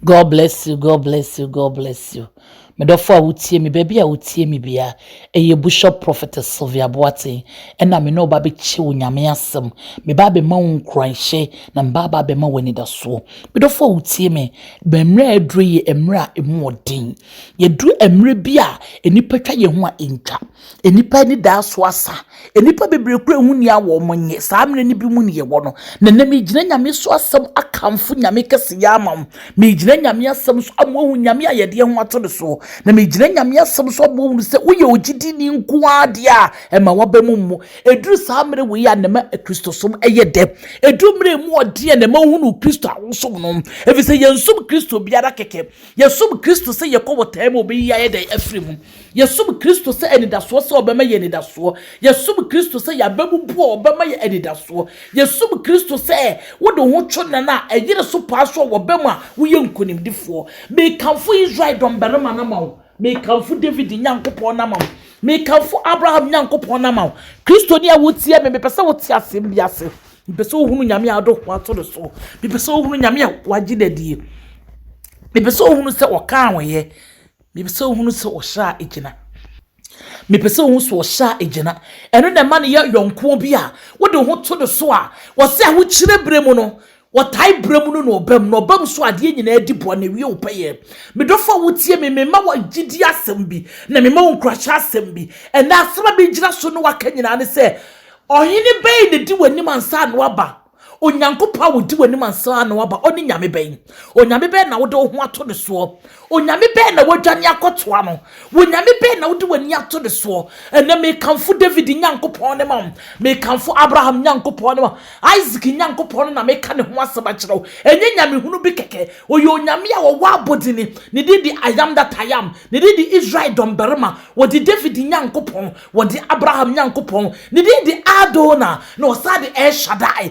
God bless you. God bless you. God bless you. Me do for wutie me baby a wutie me bia. Eye Bishop Prophetess Sylvia Boateng. Ena me no ba be chi wo nyame asem. Me ba be ma wo nkranhye na me ba be ma wani da so. Me do for wutie me. Be mra adru ye emra emu odin. Ye dru emre bia enipa twa ye ho a entwa. Enipa ni da so asa. Enipa bebre kura hu ni awo monye. Saa mre ni bi mu ne ye wo no. Na na me gina nyame so asem akamfo nyame kese ya amam. Me gina nyame asem so amohu nyame ayede ho ato so. Na me gina nyame asem so amohu se woye ogidi ni nko ade a ema wabam mu. Eduru saa mre we ya na ma Kristo som eyede. Eduru mre mu ode na ma hunu Kristo awosom no. Efi se yensum Kristo biara keke. Yensum Kristo se yekowo taim obi ya yede afrim. Yesum Kristo se enidaso se obema ye enidaso. Yesum Kristo se yababu bu obema ye enidaso. Yesum Kristo se wodo ho twona na eyire so paaso obema wo ye nkonimdifo. Me kanfo Israel domberema na mawo. Me kanfo David nyankopon na mawo. Me kanfo Abraham nyankopon na mawo. Kristo ni awotie me pese wotie asem biase. Me pese ohunu nyame ado ho ato de so. Me pese ohunu nyame waji dadie. Me pese ohunu se oka anwe. Me pese ohunu se ohya ejina. Me pese ohunu se ohya ejina. Eno na ma ne ye yonko bi a wo de ho to de so a wo se ho kire bremu no wo tai bremu no no obam so ade nyina adi bo na wie opeye. Me do fa wotie me ma wo gidi asem bi na me ma wo nkrahya asem bi ena asema bi gira so no waka nyina ne se ohini bei ne di wani mansa no aba. Onyankopa wo di wani mansa na waba oni nyame ben. Onyame ben na wo de ho ato de so. Onyame ben na wodwane akotoa no. Onyame ben na wo de wani ato de so. Ena me kanfo David nyankopon ne mam. Me kanfo Abraham nyankopon ne mam. Isaac nyankopon na me ka ne ho aseba kire. Enye nyame hunu bi keke. Oye onyame a wo abodini. Ne di I am that I am. Ne di Israel domberema. Wo di David nyankopon. Wo di Abraham nyankopon. Ne di Adona. No sa di El Shaddai.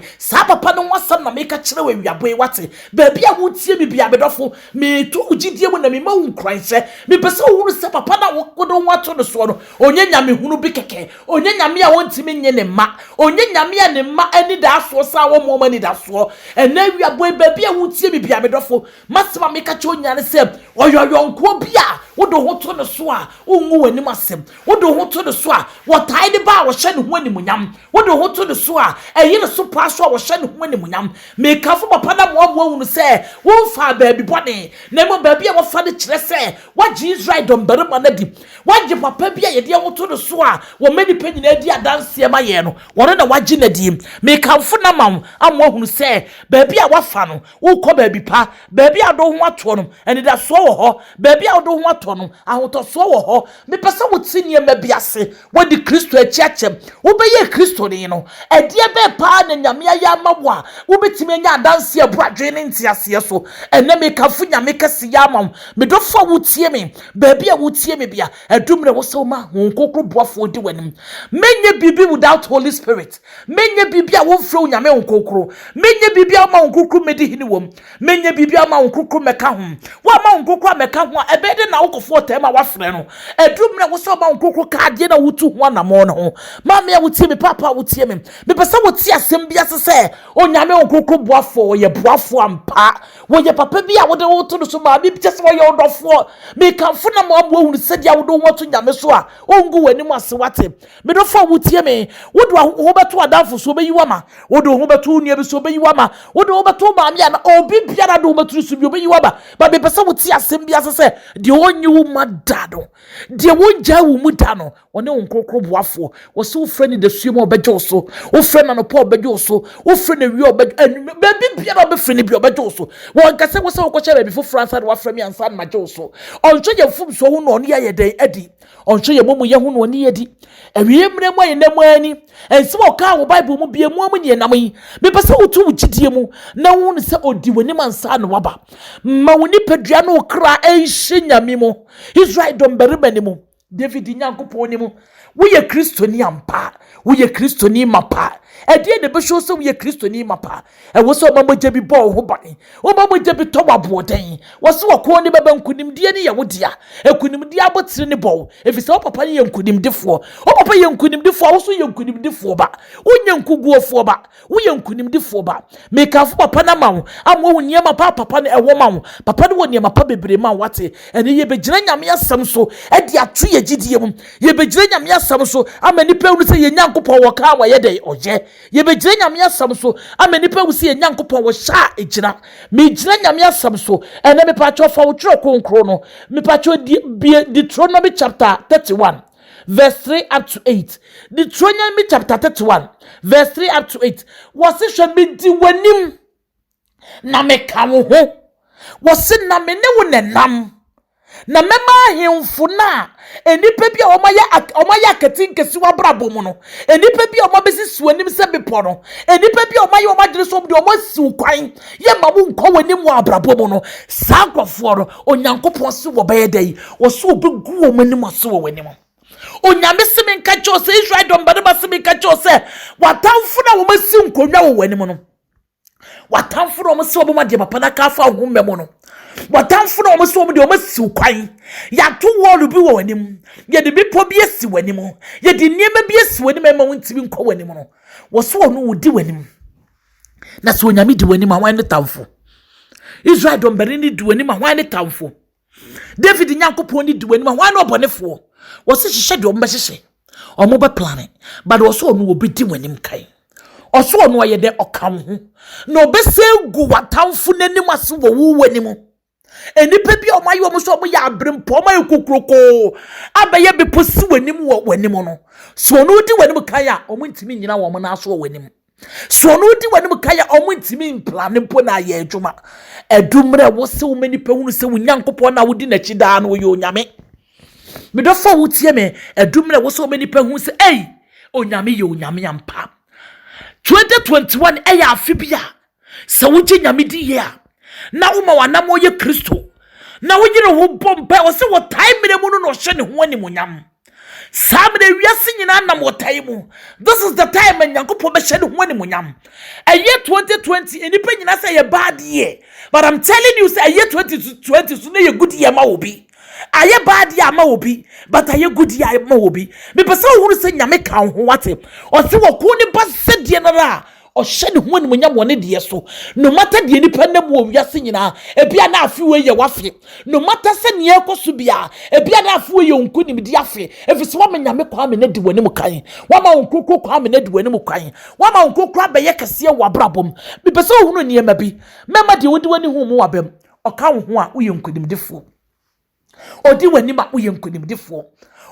Papa no wasam na make kire we wiaboy wate baabi a wotie me bia bedofo me to ugidie mu na me ma hu kranse me pese hunu se papa na wodo wato no so no onye nyame hunu bi keke onye nyame a wontimi nye ne ma onye nyame a ne ma ani da so sa wo mo mani da so ena wiaboy baabi a wotie me bia bedofo masema make kire onyane se oyoyonko bia wodo ho to no so a ungu wani masem wodo ho to no so a wotai de ba wo hye ne ho animunyam wodo ho to no so a eyire so paso a wo hye wani munyam me kafo papa na mo hunu se won fa baabi bone na mo baabi a wo fa de kire se waji Israel domberema na di waji papa bi a ye de woto no so a wo mani panyina di adanse ma ye no won na waji na di me kafo na mam amo hunu se baabi a wafa no wo kọ baabi pa baabi a do ho ato no eni da so wo ho baabi a do ho ato no ahoto so wo ho me pese wo tinie ma biase wo di Kristo achiachem wo be ye Kristo ni no e de be pa na nyame ya mawa wo betime nya adanse abuadwe ne ntiase so ene me kafu nyame kese ya mam me do fa wotie me baabi a wotie me bia adumre wo so ma honkokro boafo di wanim menye bibi without Holy Spirit menye bibi a wo fro nyame honkokro menye bibi a ma honkokro medi hini wom menye bibi a ma honkokro meka ho wa ma honkokro meka ho ebede na wokofo tema wa frɛ no adumre wo so ma honkokro ka de na wotu ho na mo no ma me a wotie me papa wotie me pese wotie asem bia se onyame onkoko boafo ye boafo ampa wo ye papa bi a wo de wo to so ma bi pese wo ye odofo me kanfo na mo amu se dia wo do wo to nyame so a ongu wani mu ase wate me do fo wotie me wo do wo beto adafo so be yiwa ma wo do wo beto nua bi so be yiwa ma wo do wo beto ma me na obi biara do wo beto so bi be yiwa ba me pese wotie asem bia se de onyi wo madado de wo gya wo mu da no one onkoko boafo wo so frɛ ni de suemo obejo so wo frɛ na no pa obejo so wo frɛ na wi baby biara be frɛ ni bi obejo so wo nkase wo se wo kɔche baby fo France wa frɛ mi ansa na jo so onhwe ye fum so ho no ne ye den adi onhwe ye momu ye ho no ne ye di awie mre mo ye na mo ani ense wo ka wo Bible mu bia mu ne nam yi me pese wo tu gidie mu na wo ne se odi woni mansa na waba ma woni padua no kra enhye nyame mu Israel domberema ni mu David nyankopon ni mu wo ye Kristo ni ampa wo ye Kristo ni mapa ɛdeɛ ne bɛhwɛ so yɛ kristoni mapa ɛwɔ sɛ ɔmamogya bi bɔɔ ho ban ɔmamogya bi tɔ waboɔden wɔse wɔkɔɔ ne bɛba nkunimdie ne yɛ wo dea ɛkunimdie abɔtire ne bɔw ɛfiri sɛ wo papa ne yɛ nkunimdifoɔ wo papa yɛ nkunimdifoɔ wo so yɛ nkunimdifoɔ ba wonyɛ nkuguofoɔ ba woyɛ nkunimdifoɔ ba mekafo papa na ma wo ama wo nneɛma papa ne ɛwɔ ma wo papa ne wɔ nneɛma pa bebree ma wate ɛne yɛbɛgyina nyame asɛm so ɛde ato yɛ gyidie mu yɛbɛgyina nyame asɛm so ama nipa wu sɛ yɛ nyankopɔn wɔ kaa wɔyɛ dɛ ɔyɛ yɛbɛgyina nyame asɛm so ama nipa wu sɛ yɛ nyankopɔn wɔ hyɛ a ɛgyina megyina nyame asɛm so ɛnɛ mepatwɛ fa wo twerɛ kronkron no mepatwɛ Deuteronomy chapter 31 verse 3 up to 8. Deuteronomy chapter 31 verse 3 up to 8. Wase hwɛ medi w'anim na meka wo ho wase na me ne wo nenam na mema ahemfo na enipa bi a ɔmayɛ akatin kesi wabrabɔ mu no enipa bi a ɔmabesi suanim sɛ bepɔ no enipa bi a ɔmayɛ ɔmagyere so de ɔmasiw kwan yɛ ma wo nkɔ w'anim wɔ abrabɔ mu no saa nkurɔfoɔ no onyankopɔn se wɔ bɛyɛ dɛ yi wɔse wobɛgu wɔ m'anim ɔse wɔ w'anim onyame se me nka kyɛw sɛ Israel dɔmbarima se me nka kyɛw sɛ watamfo na wɔmasi nkonnwa wɔ w'anim no watamfo na wɔmasi wɔbɛma deɛ papa na ka afa ho mmɛmo no watamfo na wɔmasi wɔm deɛ wɔmasiw kwan yɛato wɔɔlo bi wɔ w'anim yɛde bepɔ bi asi w'anim yɛde nneɛma bi asi w'anim ɛma wo ntimi nkɔ w'anim no wɔse wɔ no wodi w'anim na sɛ onyame di w'anim a hwan ne tamfo Israel dɔmbarima ne di w'anim a hwan ne tamfo David nyankopɔn ne di w'anim a hwan ne ɔbɔnefoɔ wɔse hyehyɛ deɛ ɔmbɛhyehyɛ ɔmo bɛplane but wɔse ɔno wɔbɛdi w'anim kan ɔse ɔno ɔyɛ dɛ ɔka wo ho na ɔbɛsɛ gu watamfo n'anim ase wɔ wo w'anim enipa bi a ɔmayɛ ɔmo so ɔmo yɛ abrempɔ ɔmo yɛ kukuroko abɛyɛ bepɔ si w'anim wɔ w'anim no so ɔno di w'anim kan a ɔmo ntimi nyina wɔ ɔmo n'aso wɔ w'anim so ɔno di w'anim kan a ɔmo ntimi mplane mpo na ayɛ adwuma ɛdumrɛ wɔse wo nipa hunu sɛ wo nyankopɔn na wodi n'akyi daa no wɔyɛ onyame medɔfo wo tie me ɛdumrɛ wɔse wo nipa hunu sɛ ei onyame yɛ onyame ampa 2021 ɛyɛ afi bi a sɛ wogye nyame di yɛ a na woma wanam ɔyɛ kristo na wogyere ho bɔ mpa wɔse wɔ tae mmerɛ mu no na ɔhyɛ ne ho animonyam saa mmerɛ wiase nyinaa nam wɔ tae mu this is the time nyankopɔn bɛhyɛ ne ho animonyam ɛyɛ 2020 enipa nyinaa sɛ yɛ bad year but I'm telling you sɛ ɛyɛ 2020 so na yɛ good year ma obi ayɛ bad year ma obi but ayɛ good year ma obi me pɛ sɛ wo sɛ nyame ka ho wate ɔse wɔ ko ne ba sɛ die no ra ɔhyɛ ne ho animonyam wɔ ne deɛ so no matter deɛ nipa nam wɔ wiase nyinaa ebia na afi wɔ yɛ wafe no matter sɛ ne ɛkɔ so bia ebia na afi wɔ yɛ nku nim di afe efisi wa me nyame kwa me na di wɔ ne mu kan wa ma nkokro kwa me na di wɔ ne mu kan wa ma nkokro abɛyɛ kɛseɛ wɔ abrabom me pɛ sɛ wo hunu nneɛma bi mɛma deɛ wodi wɔ ne ho mu wabam ɔka wo ho a woyɛ nkunimdifo odi w'anim a woyɛ nkunimdifoɔ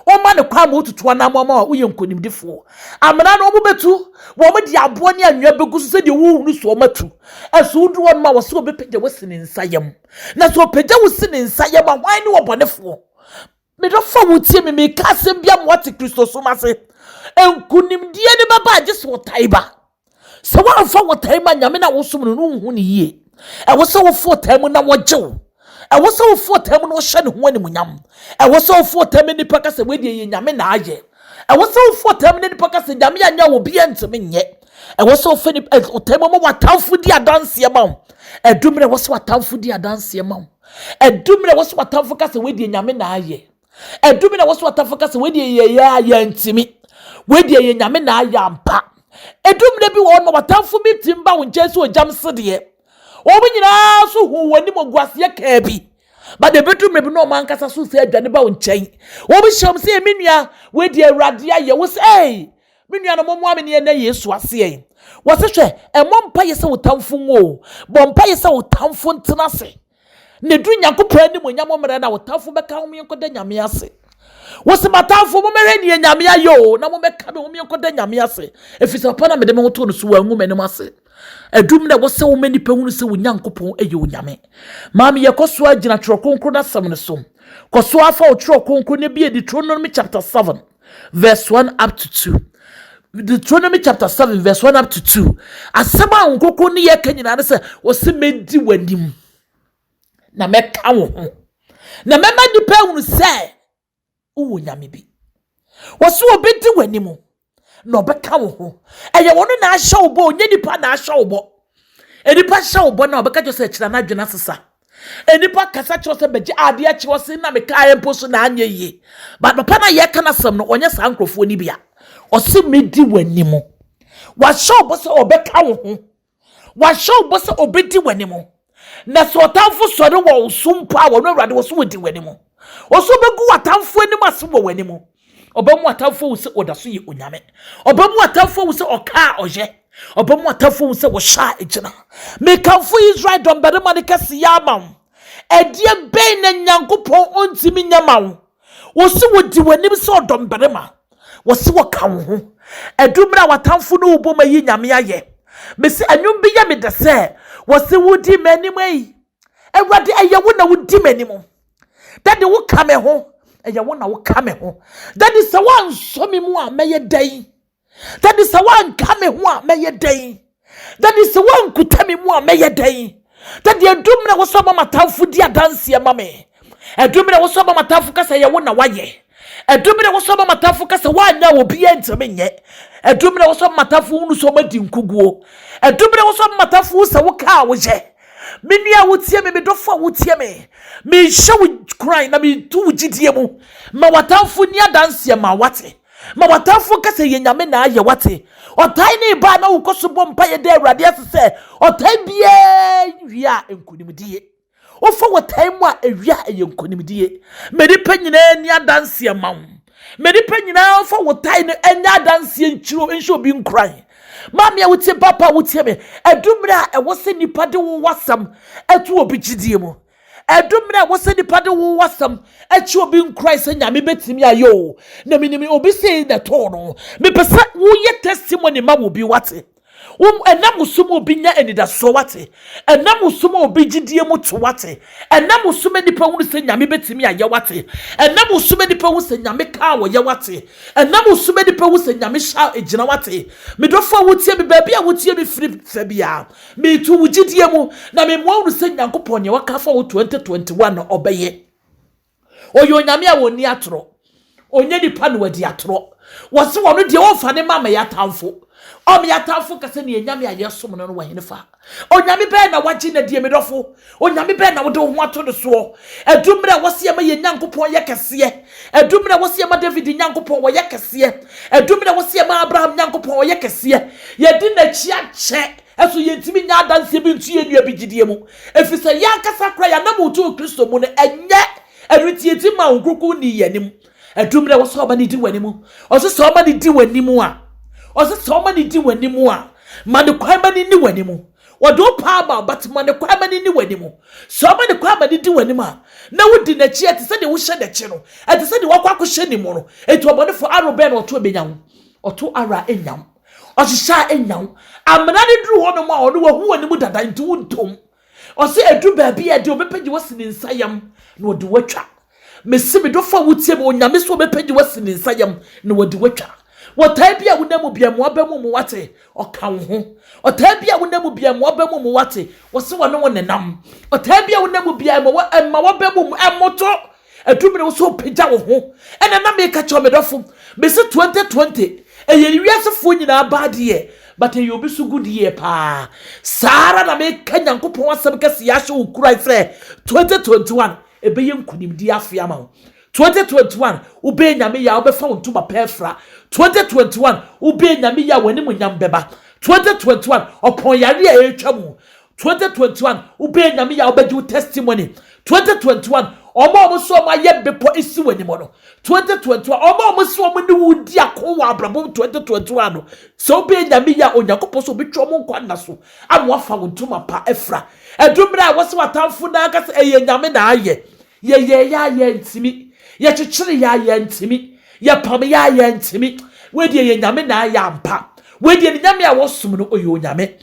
ɔma ne kwa ma otutu anam ama a woyɛ nkunimdifoɔ amena no ɔmo betu wɔn de aboɔ ne anwea begu so sɛ deɛ wohunu so ɔmo atu ɛso wodu wɔn ma wɔso obepagya wɔsi ne nsa yam na so opagya wɔsi ne nsa yam a hwan ne wɔbɔnefoɔ me do fa wo tie me ka asɛm bia mo ate Kristo so ma se nkunimdie ne baba agye so wɔtae ba sɛ wɔamfa wɔtae ma nyame na wɔsom no no hu ne yie ɛwɔ sɛ wɔfo wɔtae mu na wɔgyew ɛwɔ sɛ wɔfo wɔtae mu na wɔhyɛ ne ho animonyam ɛwɔ sɛ wɔfo wɔtae mu nipa ka sɛ wɔde yɛ nyame na ayɛ ɛwɔ sɛ wɔfo wɔtae mu nipa ka sɛ nyame anya wɔ bia ntimi nyɛ ɛwɔ sɛ wɔfo ni wɔtae mu ma wɔtamfo di adanseɛ ma wo ɛdumre ɛwɔ sɛ wɔtamfo di adanseɛ ma wo ɛdumre ɛwɔ sɛ wɔtamfo ka sɛ wɔde nyame na ayɛ ɛdumre ɛwɔ sɛ wɔtamfo ka sɛ wɔde yɛ ntimi wɔde yɛ nyame na ayɛ ampa ɛdumre bi wɔ no wɔtamfo bi timba wo nkyɛn sɛ ɔgyam sedeɛ obi nyina so hu wani mo guaseɛ kaa bi ba de betu me bi no man kasa so se adwane ba wo nkyɛn obi hyɛm se menua we di awurade ayɛ wo se ei menua no momo amene na Yesu ase wo se hwɛ ɛmɔ mpa yɛ sɛ wo tamfo ngo bɔ mpa yɛ sɛ wo tamfo ntena se ne du nyankopɔn ni mo nyamo mmerɛ na wo tamfo bɛka wo menkɔda nyame ase wo se matamfo mo mmerɛ ni nyame ayɛ na mo bɛka me wo menkɔda nyame ase efisɛ papa na me de me ho to no so wa ngu m'anim ase ɛdum na wɔsɛ wo mani pa hunu sɛ wo nyankopɔn ɛyɛ wo nyame maame yɛkɔso agyina twerɛ kronkron na asɛm no so kɔso afa wo twerɛ kronkron ne bi Deuteronomy chapter 7 verse 1 up to 2 Deuteronomy chapter 7 verse 1 up to 2 asɛm a nkokron ne yɛka nyinaa ne sɛ wɔsɛ mɛdi w'anim na mɛka wo ho na mɛma nipa hunu sɛ wo nyame bi wɔsɛ wɔbɛdi w'anim no beka wo ho eye wono na ahye wo bo onye nipa na ahye wo bo enipa hye wo bo na obeka jo se kira na dwena sesa enipa kasa kyo se beje ade akye wo se na meka ayempo so na anye yi but papa na ye kana sam no onye sa nkrofo ni bia o se medi wanimu wa show bo se obeka wo ho wa show bo se obedi wanimu na so otamfo sore wo usumpa wo no awrade wo so wodi wanimu wo so begu atamfo anim ase wo wanimu obamu atamfo wo se odaso yi onyame obamu atamfo wo se oka oje obamu atamfo wo se wo sha ejina me kanfo Israel don bere ma ne kase ya ma edie ben na nyankopon ontimi nyama wo se wodi wanim se odom bere ma wo se wo ka wo ho edumra watamfo no uboma yi nyame aye me se anwum bi ya me de se wo se wodi manim ai ewrade eye wo na wodi manim dade wo ka me ho eye wo na wo ka me ho dade se wan so me mu a meye dan dade se wan ka me ho a meye dan dade se wan kuta me mu a meye dan dade edumra wo so mama tamfo di adanse ma me edumra wo so mama tamfo ka se ye wo na waye edumre wo so mama tamfo ka se wanya obi enteme nye edumre wo so mama tamfo unu so madi nkuguo edumre wo so mama tamfo se wo ka wo je meni a wotie me dofo a wotie me hye wo kran na me tu wugidie mu ma watamfo ni adanse ma wate ma watamfo ka se yenyame na aye wate otai ni ba na wo koso bom pa ye de awrade se otai bia wia enkunimdie ofa wotai mu a awia enkunimdie medi panyina ni adanse ma wo medi panyina ofa wotai no enya adanse nchiro enhye obi nkran mami a wotie papa wotie me edumra e wose nipa de wo wasam etu obi gidie mu edumra wose nipa de wo wasam echi obi nkran se nyame betimi ayo na minimi obi sei na to no me pesa wo ye testimony ma wo bi wate enam usum obi nya enida so wate enam usum obi gidie mu to wate enam usum nipa hu se nyame betimi aye wate enam usum nipa hu se nyame ka wo ye wate enam usum nipa hu se nyame sha ejina wate me dofo wotie me ba bia wotie me firi fa bia me tu wugidie mu na me mo hu se nyankopon ye waka fa wo 2021 obeye oyo nyame a woni atoro onye nipa no wadi atoro wose wono de wonfa ne mama ya tamfo omi atamfo kase ne nyame ayesom no wahene fa onyame be na wagye na die medofo onyame be na wode ho ato de so edumre wose ma ye nyankopon ye kese edumre wose ma David nyankopon wo ye kese edumre wose ma Abraham nyankopon wo ye kese ye di na chia che eso ye ntimi nya adanse bi ntu ye nua bi gidie mu efisa ya kasa kra ya na mutu Kristo mu ne enye eritieti ma nkruku ni yenim edumre wose oba ni di wanimu oso so oba ni di wanimu a oso so mani di wanimu a mane kwa mani ni wanimu wodo pa ba but mane kwa mani ni wanimu so mane kwa mani di wanimu a na wodi na chi ate se de wo hye de chi no ate se de wakwa ko hye ni mu no etu obone fo arobe na oto ebenyawo oto ara enyam oshisha enyam amana de duru ho no ma ono wahu wanimu dada ntu wontom ose edu ba bia de obepagi wasini nsayam na odi watwa mesimi do fa wutie mo nyame so obepagi wasini nsayam na odi watwa wotai bia wunamu bia mo abamu mu wate oka wo ho otai bia wunamu bia mo abamu mu wate wose wono wonenam otai bia wunamu bia mo ma wabamu mu emoto adumre wo so pija wo ho ena na me ka cho medofo me se 2020 eyeri wiasefo nyina baade but e obi so good year pa sara na me ka nyankopon asem kase ya hye ukura se 2021 ebeye nkunimdi afia ma 2021 ube nyame ya obefa ntuma pefra 2021 ube nyame ya wani mu nyambeba 2021 opon yare a etwamu 2021 ube nyame ya obeju testimony 2021 omo so ma ye bepo isi wani mo no 2021 omo so mo ni wudi akowa abrabo 2021 no so ube nyame ya onyakopo so betwo mo nkwa na so amwa fa ntuma pa efra edumra wo se watamfo na aka se eye nyame na aye ye ntimi ye chichiri ya ntimi ye pam ya ntimi wedi ye nyame na ya mpa wedi ni nyame a wosum no oyo nyame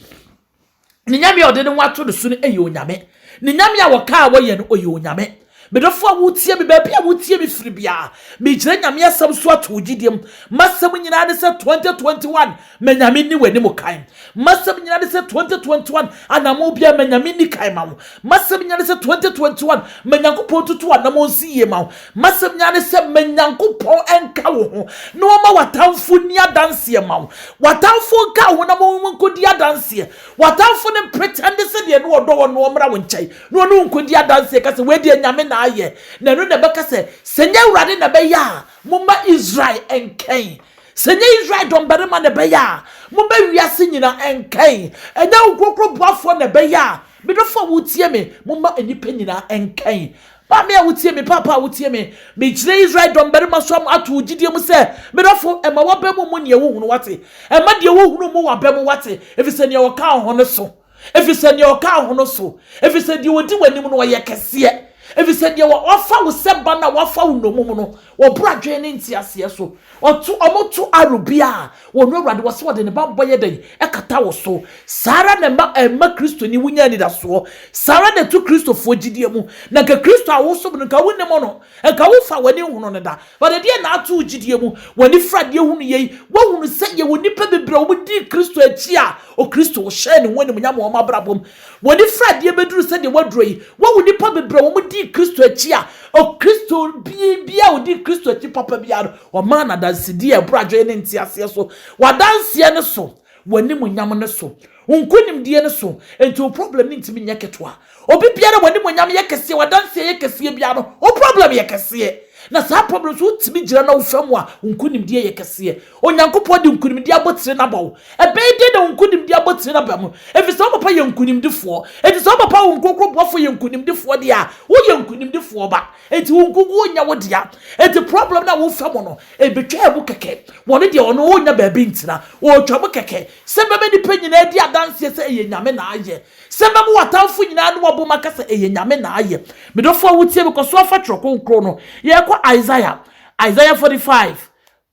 ni nyame a ode ne wato de su no eyo nyame ni nyame a woka a woye no oyo nyame medofo a wotie me baby a wotie me firi bia me gire nyame asem so ato gidiem masem nyina ne se 2021 menyame ni wani mo kan masem nyina ne se 2021 anamo bia menyame ni kan ma wo masem nyina ne se 2021 menyankopon tutu anamo nsiye ma wo masem nyina ne se menyankopon enka wo ho no ma watamfo ni adanse ma wo watamfo nka wo na mo nkodi adanse watamfo ne pretend se de no odo no mra wo nkyai no nkodi adanse ka se we de nyame na aye na no na beka se senye urade na be ya mumba Israel enken senye Israel don berema na be ya mumba wiase nyina enken enya ukokro boafo na be ya medofo wutie me mumba enipa nyina enken ba me wutie me papa wutie me gire Israel don berema so am atu gidie mu se medofo ema wabemu mu ne wo hunu wate ema de wo hunu mu wabemu wate efise ne wo ka ho no so efise ne wo ka ho no so efise de wodi wanim no wo ye kese efise de wafa wo seba na wafa wo nomumu no wo bradwe ne ntiase so omoto arubia wo no urade wo se wo de ne bambo ye den ekata wo so sara na ma Kristo ni wunya ni da so sara na tu Kristo fo gidie mu na ka Kristo a wo so no ka wonne mo no ka wo fa wani hunu ne da but de na atu gidie mu wani frade hunu ye wo hunu se ye woni pa bebre wo di Kristo achi a o Kristo wo hye ne woni munya mo mabrabom wani frade beduru se de wadroi wo woni pa bebre wo di Kristo achi a o Kristo bia o di Kristo achi papa bia o ma na dansidi e bradwe ne ntiase so wadanse ne so wani munyam ne so unkunim die ne so ento problem ni ntimi nyeketwa obi biara wani munyam yekese wadanse yekese bia no o problem yekese na sa problem so timi gira na ufam a unkunim die yekese onyankopɔ de unkunim die abotire na bawo ebede de unkunim die abotire na bam efise papa ye unkunim difo efise papa unkokro bofo ye unkunim difo dia wo ye unkunim difo ba enti unkugu onya wo dia enti problem na wo fam no ebetwa ebu keke woni de ono onya ba bi ntina wo twa bu keke sebebe ni panyina di adanse se ye nyame na aye sebebe watamfo nyina no wo boma kasa ye nyame na aye medofo wutie be koso afa troko nkro no ye ko Isaiah 45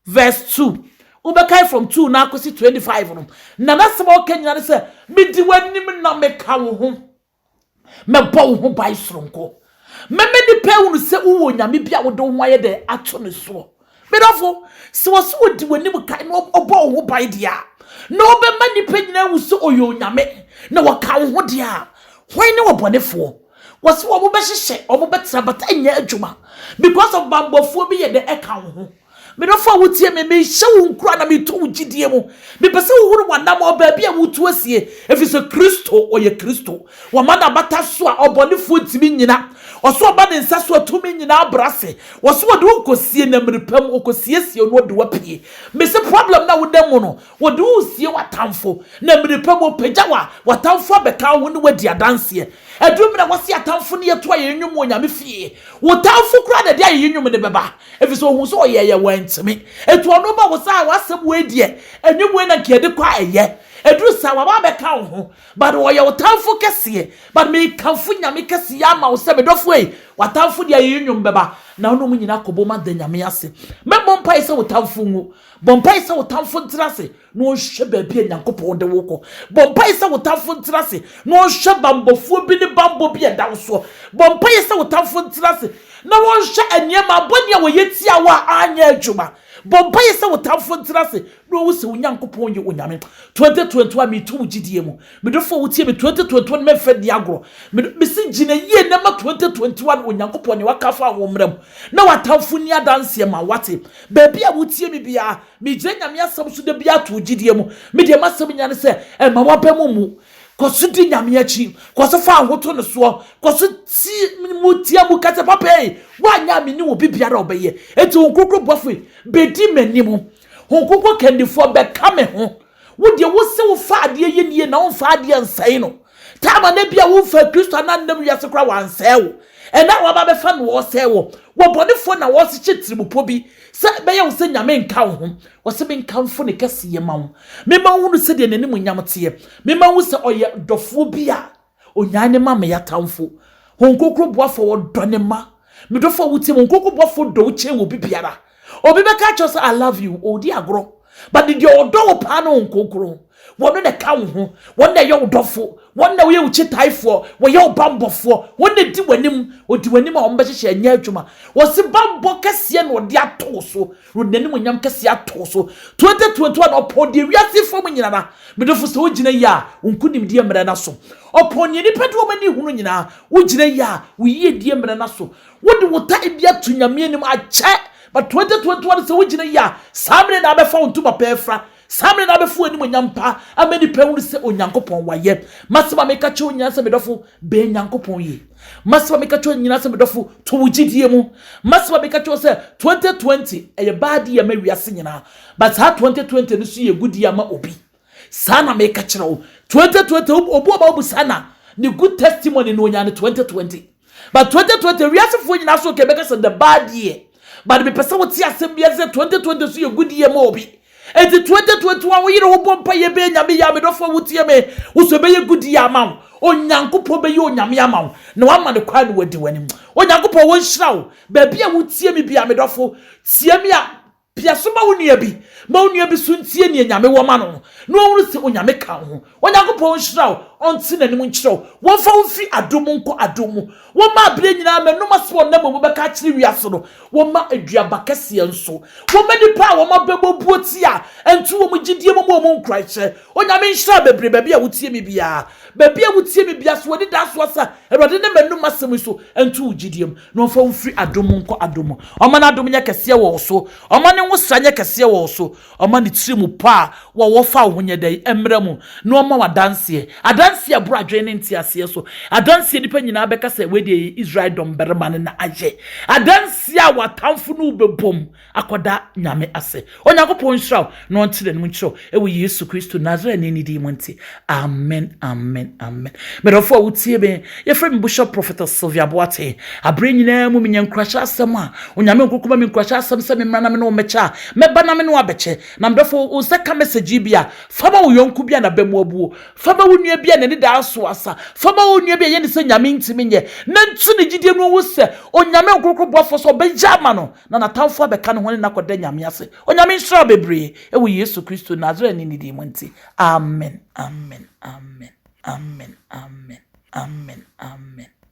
verse 2 ubekai from 2 na akosi 25 no na nasema okenya ne se medi wanim na meka wo ho mebɔ wo ho bai soronko meme ni pe unu se uwo nyame bia wo do ho aye de ato ne so medofo se wo so di wanim kai no obɔ wo bai dia na obema ni pe nyina wu se oyo nyame na waka wo ho dia hwan ne wo bɔnefo was wo be hyehyɛ obo betra but anya adwuma because of bambofo bi ye de eka wo ho me do fa wotie me hye wo nkura na me to gidie mu me pese wo huru wanam oba bia wotu asie efise Kristo oye Kristo wo mana bata so a obonefo ntimi nyina oso oba ne nsa so atumi nyina abrase woso wo de okosie na mrepam okosie sie no de wapie me se problem na wo dem no wo de usie watamfo na mrepam opagya wa watamfo beka wo ne wadi adanse adum na wasi atamfo ne yeto aye nwum onyame fie wo tamfo kura na de aye nwum ne beba efise ohun so ye wantimi etu ono ba wo sa wasem we die enwum na nke de kwa eye edu sa wa ba beka wo ho but wo ye wo tamfo kese but me kanfo nyame kese ya ma wo se me dofo e watamfo de aye nwum beba na ono mu nyina koboma de nyame ase me bompa ise wo tamfo ngu bompa ise wo tamfo ntrase no hwe ba bi nyankopon de wo ko bompa ise wo tamfo ntrase no hwe bambofo bi ne bambo bi eda so bompa ise wo tamfo ntrase na wo hwe aniema boni a wo yetia wa anya adwuma bompa ise wo tamfo ntrase no wo se wo nyankopon ye onyame 2021 me tu gidie mu me do fo wo tie me 2021 me fe di agro me si gina yie na ma 2021 onyankopon ne wakafa wo mram na watamfo ni adanse ma wate ba bia wo tie me bia me gire nyame asem so da bia to gidie mu me de masem nyane se ma wabam mu koso di nyame achi koso fa ahoto ne so koso ti mutia mu kate papa wa nya me ni wo bibiara obeye eti onkokro bofo bedi manimu onkokro kandifo be kame ho wo de wo se wo fa ade ye nie na wo fa ade ansai no tama na bia wo fa Kristo na ndam wiase kra wansai wo ena wa ba be fa no wo sai wo bonefo na wo se chitirimupo bi se be ye wo se nyame nka wo ho wo se be nka mfo ne kase ye ma wo me ma wo no se de nanim nyam te me ma wo se oye dofo bi a onyane ma me yatamfo honkokro boafo wo done ma me dofo wo ti honkokro boafo do che wo bibiara obi be ka cho se I love you odi agro but the odo pano nkokoro one na ka wo ho one na ye odofo one na we uchi taifo we ye obambofo one na di wanim odi wanim a ombe hye anya adwuma wo se bambo kese na odi ato so ro nanim nyam kese ato so 2021 opo de wiase fo nyina na medofo so gina ya unkunim die mra na so opo ni nipa de omani hunu nyina wo gina ya wo yie die mra na so wo de wota ebia to nyame anim ache but 2021 so wo gina ya samre na abefa ontuma pefra samre na abefu anim nyampa amani pawuru se onyankopon waye masema meka che onya se medofo be nyankopon ye masema meka che onya se medofo to wugidie mu masema meka che se 2020 eye baadi ya mawiase nyina but ha 2020 no so ye gudi ya ma obi sana meka che 2020 obo ba obu sana ni good testimony no onya 2020 but 2020 wiase fo nyina so ke beka se the bad year but be person what asem bia se 2020 so ye gudi ya ma obi enti 2021 we yire wo bompa ye be nyame ya me dofo wutie me wo so be ye gudi ya ma onyankopɔ be ye onyame ya ma na wa ma ne kwa ne wadi wanim onyankopɔ wo nhira wo ba bia wutie me bia me dofo tie me a pia so ma wonua bi ma wonua bi so ntie ne nyame wo ma no no wonu se onyame ka ho onyankopɔ wo nhira wo onti nanim nkyerɛ wo fa wo fi adom nko adom wo ma abre nyina me no maso na mo be ka kire wiase no wo ma aduaba kase nso wo ma nipa wo ma bebobuo ti a entu wo mu gidie mo nkraise onyame nhira bebre ba bia wutie me bia ba bia wutie me bia so wodi da so asa erode ne menum asem so entu wo gidiem no fa wo fi adom nko adom oma na adom nya kase wo so oma ne wo sranye kase wo so oma ne tirimu pa wo fa wo nya dai emra mu no oma wadanse adanse abro adwene ntiase so adanse nipa nyina beka se we de Israel dom berman na aje adanse a watamfo no bebom akoda nyame ase onyankopon nhiraw no ntire no nkyiro ewo Yesu Kristo Nazarene ni di monti amen amen amen merofo wutie be ye frem Bishop Prophet Sylvia Boate abre nyina mu menyankrasha asem a onyame nkokoma menkrasha asem se memra na me no mecha meba na me no abeche na mdofo o seka message bia fama wo yonku bia na bemu abuo fama wo nua bia na ne da aso asa fama wo nua bia ye ne se nyame ntimi nye na ntu ne gidie no wo se onyame nkokko bofo so be jama no na natamfo abeka ne ho ne nakoda nyame ase onyame nhira bebre ewo Yesu Kristo Nazarene ni di monti amen amen amen amen amen amen amen